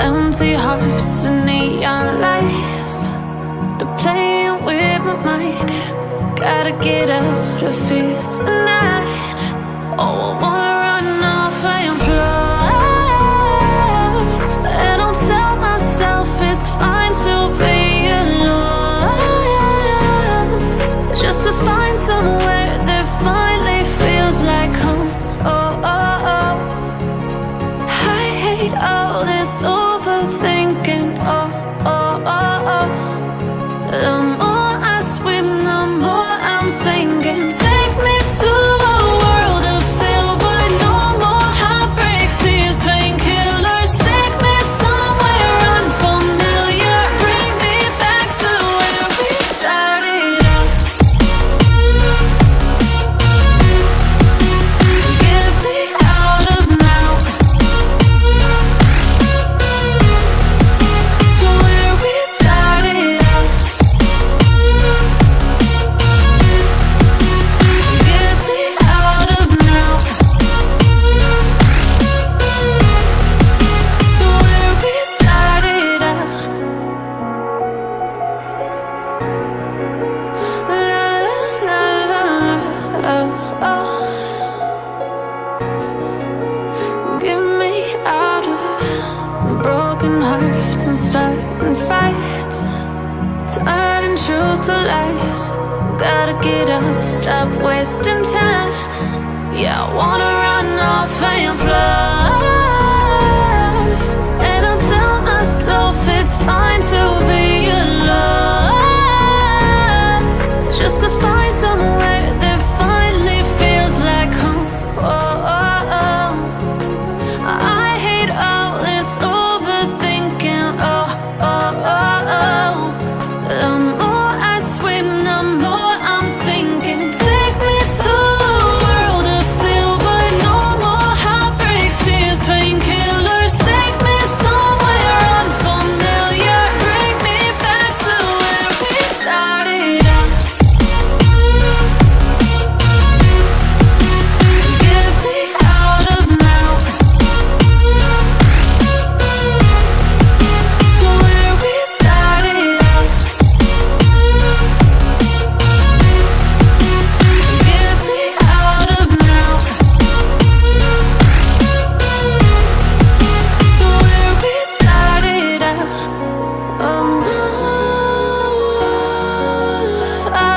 Empty hearts and neon lights, they're playing with my mind. Gotta get out of here tonight. Oh, I wanna run off and fly, and I'll tell myself it's fine to be alone, just to find somewhere that finally feels like home. Oh, oh, oh. I hate all this overthinking. Oh, oh, oh, oh. The more I swim, the more I'm sinking. Take me to a world of silver. No more heartbreaks, tears, painkillers. Take me somewhere unfamiliar. Bring me back to where we started out. Get me out of now, to where we started out. Get me out of now, to where we started out. La la la la la, oh, oh. Get me out of broken hearts and starting fights, turning truth to lies. Gotta get up, stop wasting time. Yeah, I wanna run off and fly, and I'll tell myself it's fine to be alone, just to find somewhere that finally feels like home. Oh, oh, oh. I hate all this overthinking. Oh, oh, oh, oh. The more I swim, the more I'm sinking. Take me to a world of silver. No more heartbreaks, tears, painkillers. Take me somewhere unfamiliar. Bring me back to where we started out. Get me out of now, to where we started out. Get me out of now, to where we started out. Oh no, oh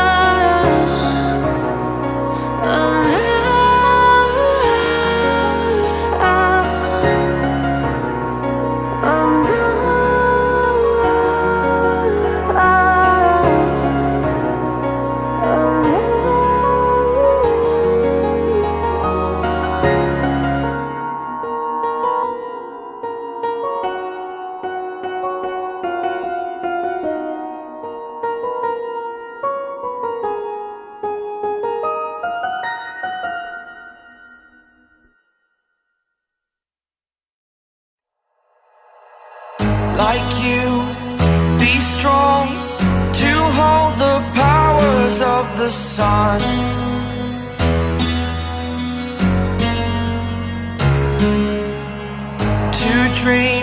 like you, be strong to hold the powers of the sun. To dream